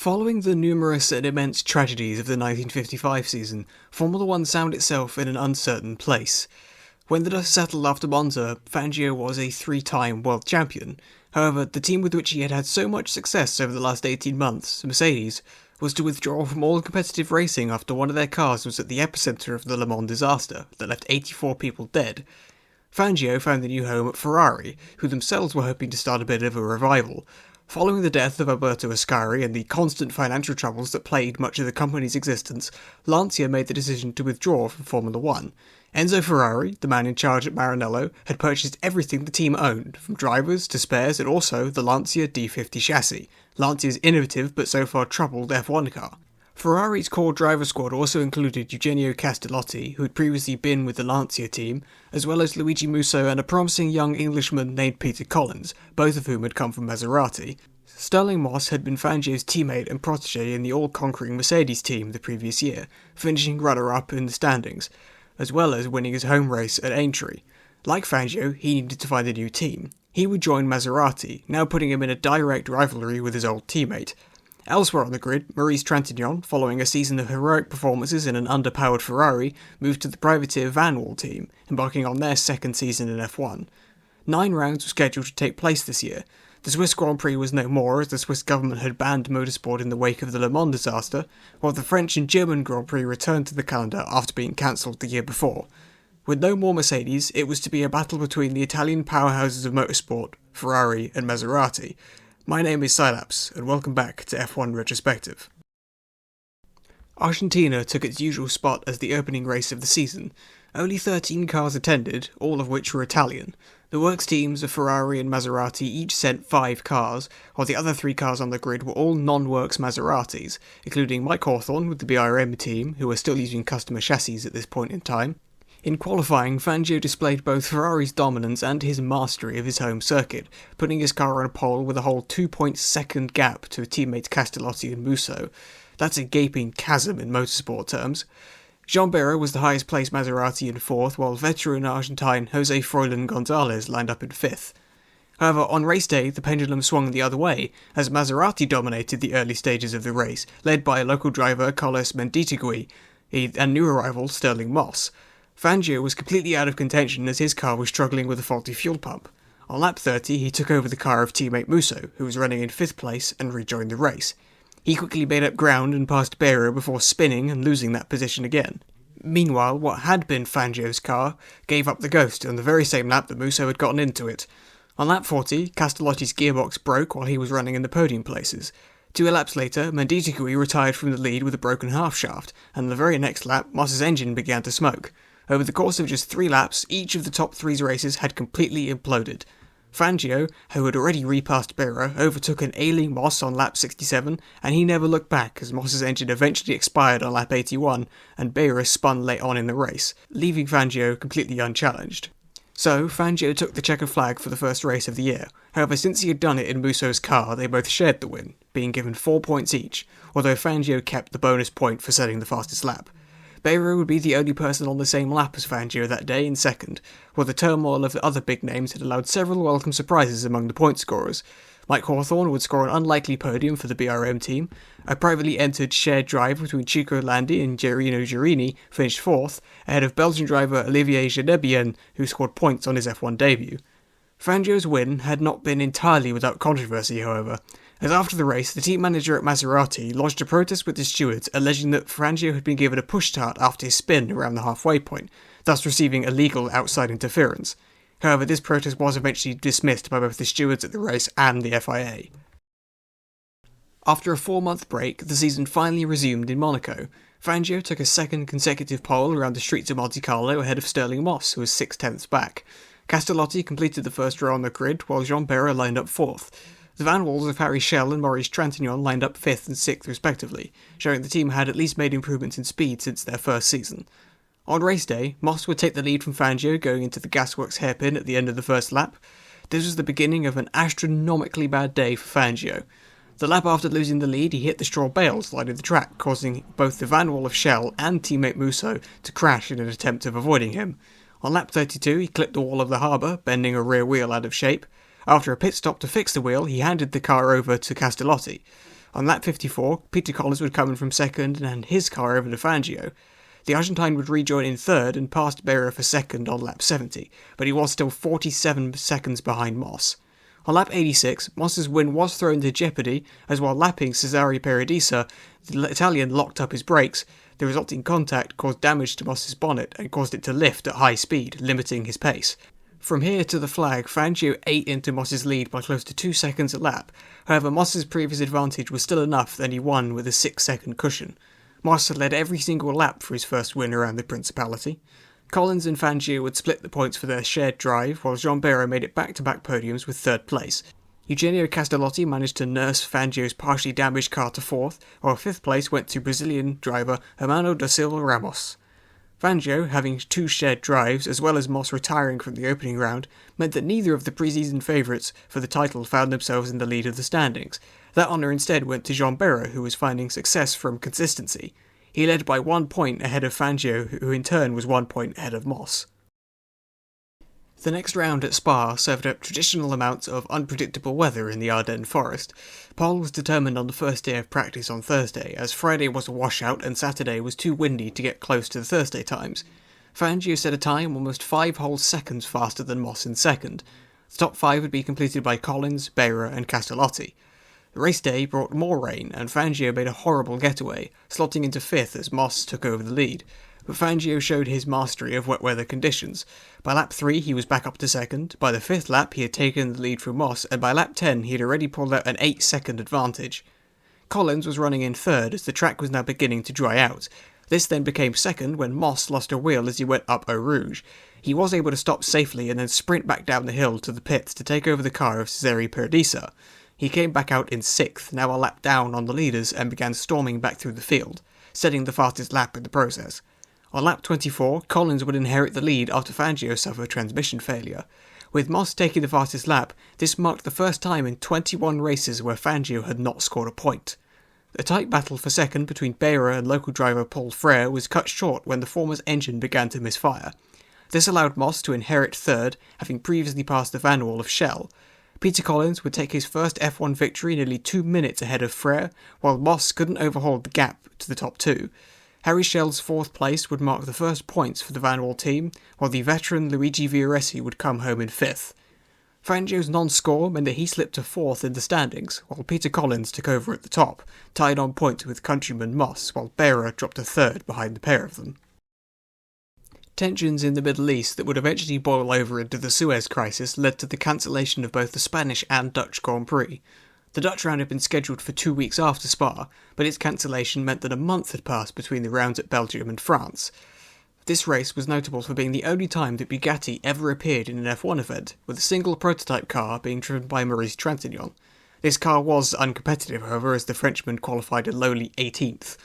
Following the numerous and immense tragedies of the 1955 season, Formula One found itself in an uncertain place. When the dust settled after Monza, Fangio was a three-time world champion. However, the team with which he had had so much success over the last 18 months, Mercedes, was to withdraw from all competitive racing after one of their cars was at the epicentre of the Le Mans disaster that left 84 people dead. Fangio found a new home at Ferrari, who themselves were hoping to start a bit of a revival. Following the death of Alberto Ascari and the constant financial troubles that plagued much of the company's existence, Lancia made the decision to withdraw from Formula One. Enzo Ferrari, the man in charge at Maranello, had purchased everything the team owned, from drivers to spares and also the Lancia D50 chassis, Lancia's innovative but so far troubled F1 car. Ferrari's core driver squad also included Eugenio Castellotti, who had previously been with the Lancia team, as well as Luigi Musso and a promising young Englishman named Peter Collins, both of whom had come from Maserati. Sterling Moss had been Fangio's teammate and protege in the all-conquering Mercedes team the previous year, finishing runner-up in the standings, as well as winning his home race at Aintree. Like Fangio, he needed to find a new team. He would join Maserati, now putting him in a direct rivalry with his old teammate. Elsewhere on the grid, Maurice Trintignant, following a season of heroic performances in an underpowered Ferrari, moved to the privateer Vanwall team, embarking on their second season in F1. 9 rounds were scheduled to take place this year. The Swiss Grand Prix was no more, as the Swiss government had banned motorsport in the wake of the Le Mans disaster, while the French and German Grand Prix returned to the calendar after being cancelled the year before. With no more Mercedes, it was to be a battle between the Italian powerhouses of motorsport, Ferrari and Maserati. My name is Sylaps, and welcome back to F1 Retrospective. Argentina took its usual spot as the opening race of the season. Only 13 cars attended, all of which were Italian. The works teams of Ferrari and Maserati each sent 5 cars, while the other 3 cars on the grid were all non-works Maseratis, including Mike Hawthorne with the BRM team, who were still using customer chassis at this point in time. In qualifying, Fangio displayed both Ferrari's dominance and his mastery of his home circuit, putting his car on a pole with a whole 2-point-second gap to teammates Castellotti and Musso. That's a gaping chasm in motorsport terms. Jean Barra was the highest placed Maserati in 4th, while veteran Argentine Jose Froilan Gonzalez lined up in 5th. However, on race day, the pendulum swung the other way, as Maserati dominated the early stages of the race, led by local driver Carlos Menditegui and new arrival Sterling Moss. Fangio was completely out of contention as his car was struggling with a faulty fuel pump. On lap 30, he took over the car of teammate Musso, who was running in 5th place, and rejoined the race. He quickly made up ground and passed Barra before spinning and losing that position again. Meanwhile, what had been Fangio's car gave up the ghost on the very same lap that Musso had gotten into it. On lap 40, Castellotti's gearbox broke while he was running in the podium places. 2 laps later, Menditegui retired from the lead with a broken half shaft, and on the very next lap, Moss's engine began to smoke. Over the course of just 3 laps, each of the top 3's races had completely imploded. Fangio, who had already repassed Barra, overtook an ailing Moss on lap 67, and he never looked back as Moss's engine eventually expired on lap 81, and Barra spun late on in the race, leaving Fangio completely unchallenged. So, Fangio took the checker flag for the first race of the year. However, since he had done it in Musso's car, they both shared the win, being given 4 points each, although Fangio kept the bonus point for setting the fastest lap. Barra would be the only person on the same lap as Fangio that day in 2nd, while the turmoil of the other big names had allowed several welcome surprises among the point scorers. Mike Hawthorne would score an unlikely podium for the BRM team. A privately entered shared drive between Chico Landi and Gerino Girini finished 4th, ahead of Belgian driver Olivier Genebien, who scored points on his F1 debut. Fangio's win had not been entirely without controversy, however, as after the race, the team manager at Maserati lodged a protest with the stewards alleging that Fangio had been given a push start after his spin around the halfway point, thus receiving illegal outside interference. However, this protest was eventually dismissed by both the stewards at the race and the FIA. After a 4-month break, the season finally resumed in Monaco. Fangio took a second consecutive pole around the streets of Monte Carlo ahead of Sterling Moss, who was 6/10ths back. Castellotti completed the first row on the grid, while Jean Barra lined up 4th. The Vanwalls of Harry Schell and Maurice Trintignant lined up 5th and 6th respectively, showing the team had at least made improvements in speed since their first season. On race day, Moss would take the lead from Fangio going into the gasworks hairpin at the end of the first lap. This was the beginning of an astronomically bad day for Fangio. The lap after losing the lead, he hit the straw bales lining the track, causing both the Vanwall of Schell and teammate Musso to crash in an attempt of avoiding him. On lap 32, he clipped the wall of the harbour, bending a rear wheel out of shape. After a pit stop to fix the wheel, he handed the car over to Castellotti. On lap 54, Peter Collins would come in from second and hand his car over to Fangio. The Argentine would rejoin in third and passed Beira for second on lap 70, but he was still 47 seconds behind Moss. On lap 86, Moss's win was thrown into jeopardy, as while lapping Cesare Paradisa, the Italian locked up his brakes. The resulting contact caused damage to Moss's bonnet and caused it to lift at high speed, limiting his pace. From here to the flag, Fangio ate into Moss's lead by close to 2 seconds a lap. However, Moss's previous advantage was still enough that he won with a 6-second cushion. Moss had led every single lap for his first win around the Principality. Collins and Fangio would split the points for their shared drive, while Jean Beira made it back-to-back podiums with third place. Eugenio Castellotti managed to nurse Fangio's partially damaged car to fourth, while fifth place went to Brazilian driver Hermano da Silva Ramos. Fangio, having 2 shared drives, as well as Moss retiring from the opening round, meant that neither of the pre-season favourites for the title found themselves in the lead of the standings. That honour instead went to Jean Beira, who was finding success from consistency. He led by 1 point ahead of Fangio, who in turn was 1 point ahead of Moss. The next round at Spa served up traditional amounts of unpredictable weather in the Ardennes forest. Pole was determined on the first day of practice on Thursday, as Friday was a washout and Saturday was too windy to get close to the Thursday times. Fangio set a time almost 5 whole seconds faster than Moss in second. The top 5 would be completed by Collins, Beira and Castellotti. The race day brought more rain, and Fangio made a horrible getaway, slotting into 5th as Moss took over the lead. But Fangio showed his mastery of wet weather conditions. By lap 3 he was back up to second, by the 5th lap he had taken the lead from Moss, and by lap 10 he had already pulled out an 8-second advantage. Collins was running in third as the track was now beginning to dry out. This then became second when Moss lost a wheel as he went up Eau Rouge. He was able to stop safely and then sprint back down the hill to the pits to take over the car of Cesare Perdisa. He came back out in 6th, now a lap down on the leaders, and began storming back through the field, setting the fastest lap in the process. On lap 24, Collins would inherit the lead after Fangio suffered transmission failure. With Moss taking the fastest lap, this marked the first time in 21 races where Fangio had not scored a point. The tight battle for second between Beira and local driver Paul Frere was cut short when the former's engine began to misfire. This allowed Moss to inherit third, having previously passed the van wall of Shell. Peter Collins would take his first F1 victory nearly 2 minutes ahead of Frere, while Moss couldn't overhaul the gap to the top 2. Harry Schell's 4th place would mark the first points for the Van Wall team, while the veteran Luigi Vioresi would come home in 5th. Fangio's non-score meant that he slipped to 4th in the standings, while Peter Collins took over at the top, tied on points with countryman Moss, while Beira dropped to 3rd behind the pair of them. Tensions in the Middle East that would eventually boil over into the Suez Crisis led to the cancellation of both the Spanish and Dutch Grand Prix. The Dutch round had been scheduled for 2 weeks after Spa, but its cancellation meant that a month had passed between the rounds at Belgium and France. This race was notable for being the only time that Bugatti ever appeared in an F1 event, with a single prototype car being driven by Maurice Trintignant. This car was uncompetitive, however, as the Frenchman qualified a lowly 18th.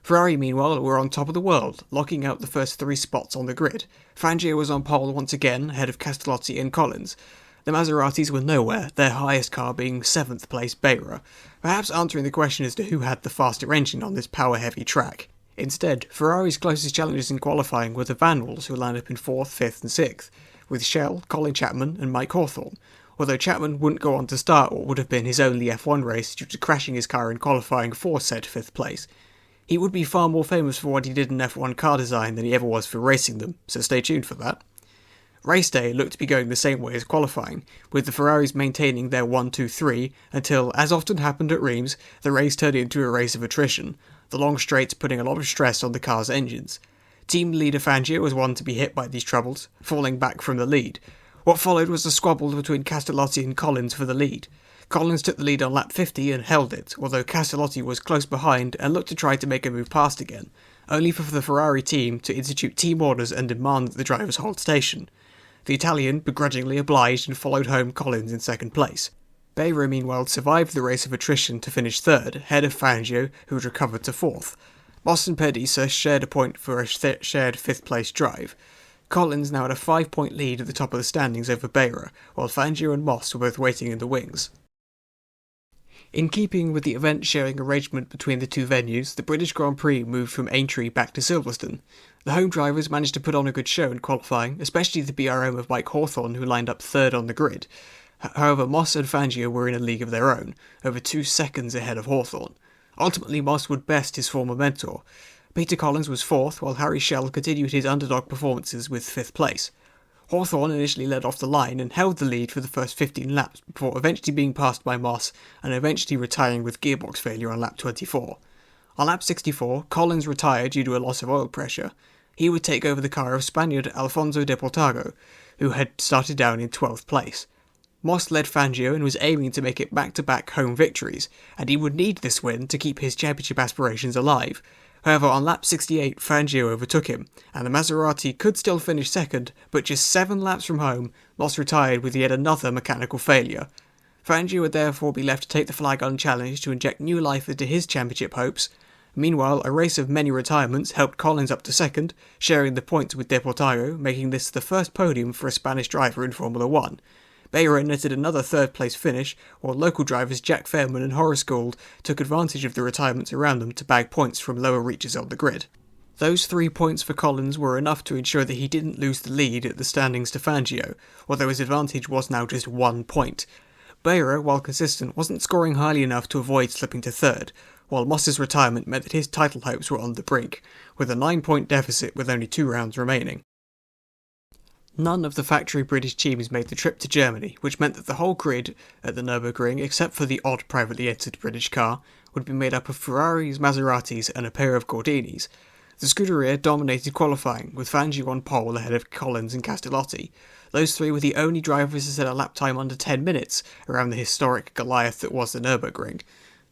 Ferrari, meanwhile, were on top of the world, locking out the first 3 spots on the grid. Fangio was on pole once again, ahead of Castellotti and Collins. The Maseratis were nowhere, their highest car being 7th place Beira, perhaps answering the question as to who had the faster engine on this power-heavy track. Instead, Ferrari's closest challengers in qualifying were the Van Walls, who lined up in 4th, 5th and 6th, with Shell, Colin Chapman and Mike Hawthorne, although Chapman wouldn't go on to start what would have been his only F1 race due to crashing his car in qualifying for said 5th place. He would be far more famous for what he did in F1 car design than he ever was for racing them, so stay tuned for that. Race day looked to be going the same way as qualifying, with the Ferraris maintaining their 1-2-3 until, as often happened at Reims, the race turned into a race of attrition, the long straights putting a lot of stress on the car's engines. Team leader Fangio was one to be hit by these troubles, falling back from the lead. What followed was a squabble between Castellotti and Collins for the lead. Collins took the lead on lap 50 and held it, although Castellotti was close behind and looked to try to make a move past again, only for the Ferrari team to institute team orders and demand that the drivers hold station. The Italian begrudgingly obliged and followed home Collins in 2nd place. Beira, meanwhile, survived the race of attrition to finish 3rd, ahead of Fangio, who had recovered to 4th. Moss and Perdisa shared a point for a shared 5th place drive. Collins now had a 5-point lead at the top of the standings over Beira, while Fangio and Moss were both waiting in the wings. In keeping with the event-sharing arrangement between the two venues, the British Grand Prix moved from Aintree back to Silverstone. The home drivers managed to put on a good show in qualifying, especially the BRM of Mike Hawthorne, who lined up 3rd on the grid. However, Moss and Fangio were in a league of their own, over 2 seconds ahead of Hawthorn. Ultimately, Moss would best his former mentor. Peter Collins was 4th, while Harry Schell continued his underdog performances with 5th place. Hawthorn initially led off the line and held the lead for the first 15 laps before eventually being passed by Moss and eventually retiring with gearbox failure on lap 24. On lap 64, Collins retired due to a loss of oil pressure. He would take over the car of Spaniard Alfonso de Portago, who had started down in 12th place. Moss led Fangio and was aiming to make it back-to-back home victories, and he would need this win to keep his championship aspirations alive. However, on lap 68, Fangio overtook him, and the Maserati could still finish second, but just 7 laps from home, Moss retired with yet another mechanical failure. Fangio would therefore be left to take the flag unchallenged to inject new life into his championship hopes. Meanwhile, a race of many retirements helped Collins up to second, sharing the points with Deportago, making this the first podium for a Spanish driver in Formula 1. Beira netted another third-place finish, while local drivers Jack Fairman and Horace Gould took advantage of the retirements around them to bag points from lower reaches on the grid. Those 3 points for Collins were enough to ensure that he didn't lose the lead at the standings to Fangio, although his advantage was now just 1 point. Beira, while consistent, wasn't scoring highly enough to avoid slipping to third, while Moss's retirement meant that his title hopes were on the brink, with a 9-point deficit with only 2 rounds remaining. None of the factory British teams made the trip to Germany, which meant that the whole grid at the Nürburgring, except for the odd privately entered British car, would be made up of Ferraris, Maseratis and a pair of Gordinis. The Scuderia dominated qualifying, with Fangio on pole ahead of Collins and Castellotti. Those 3 were the only drivers to set a lap time under 10 minutes around the historic Goliath that was the Nürburgring.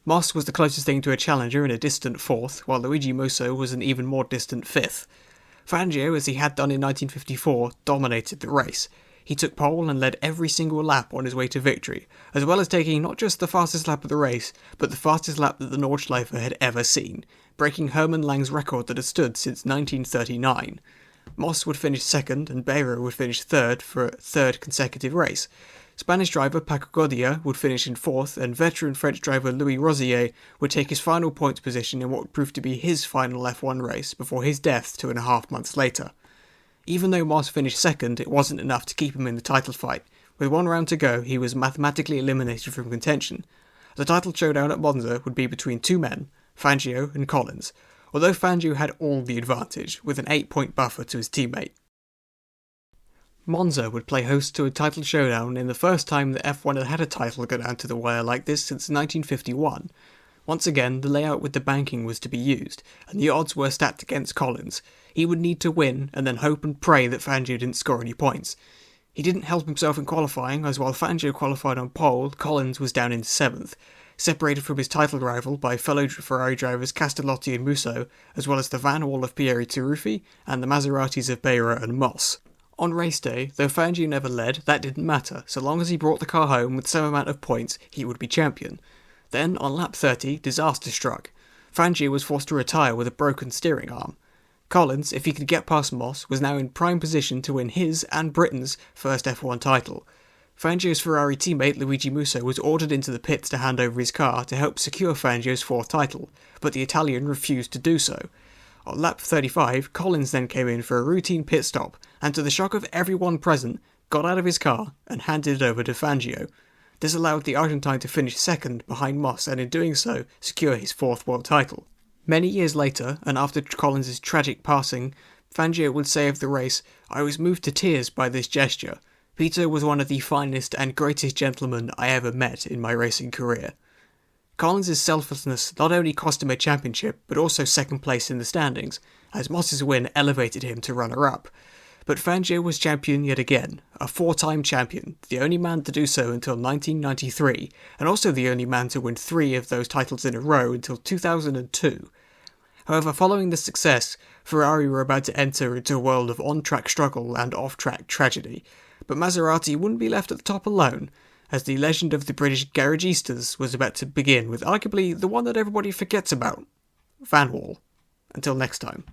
Moss was the closest thing to a challenger in a distant 4th, while Luigi Musso was an even more distant 5th. Fangio, as he had done in 1954, dominated the race. He took pole and led every single lap on his way to victory, as well as taking not just the fastest lap of the race, but the fastest lap that the Nordschleife had ever seen, breaking Hermann Lang's record that had stood since 1939. Moss would finish second and Beira would finish third for a third consecutive race. Spanish driver Paco Godia would finish in 4th, and veteran French driver Louis Rosier would take his final points position in what would prove to be his final F1 race before his death 2.5 months later. Even though Moss finished second, it wasn't enough to keep him in the title fight. With 1 round to go, he was mathematically eliminated from contention. The title showdown at Monza would be between 2 men, Fangio and Collins, although Fangio had all the advantage, with an 8-point buffer to his teammate. Monza would play host to a title showdown in the first time that F1 had had a title go down to the wire like this since 1951. Once again, the layout with the banking was to be used, and the odds were stacked against Collins. He would need to win, and then hope and pray that Fangio didn't score any points. He didn't help himself in qualifying, as while Fangio qualified on pole, Collins was down in 7th, separated from his title rival by fellow Ferrari drivers Castellotti and Musso, as well as the Van Wall of Pieri Taruffi, and the Maseratis of Beira and Moss. On race day, though Fangio never led, that didn't matter. So long as he brought the car home with some amount of points, he would be champion. Then, on lap 30, disaster struck. Fangio was forced to retire with a broken steering arm. Collins, if he could get past Moss, was now in prime position to win his and Britain's first F1 title. Fangio's Ferrari teammate Luigi Musso was ordered into the pits to hand over his car to help secure Fangio's 4th title, but the Italian refused to do so. On lap 35, Collins then came in for a routine pit stop, and to the shock of everyone present, got out of his car and handed it over to Fangio. This allowed the Argentine to finish second behind Moss and in doing so, secure his 4th world title. Many years later, and after Collins' tragic passing, Fangio would say of the race, "I was moved to tears by this gesture. Peter was one of the finest and greatest gentlemen I ever met in my racing career." Collins' selflessness not only cost him a championship, but also second place in the standings, as Moss's win elevated him to runner-up. But Fangio was champion yet again, a 4-time champion, the only man to do so until 1993, and also the only man to win 3 of those titles in a row until 2002. However, following this success, Ferrari were about to enter into a world of on-track struggle and off-track tragedy, but Maserati wouldn't be left at the top alone, as the legend of the British garagistas was about to begin with arguably the one that everybody forgets about, Van Wall. Until next time.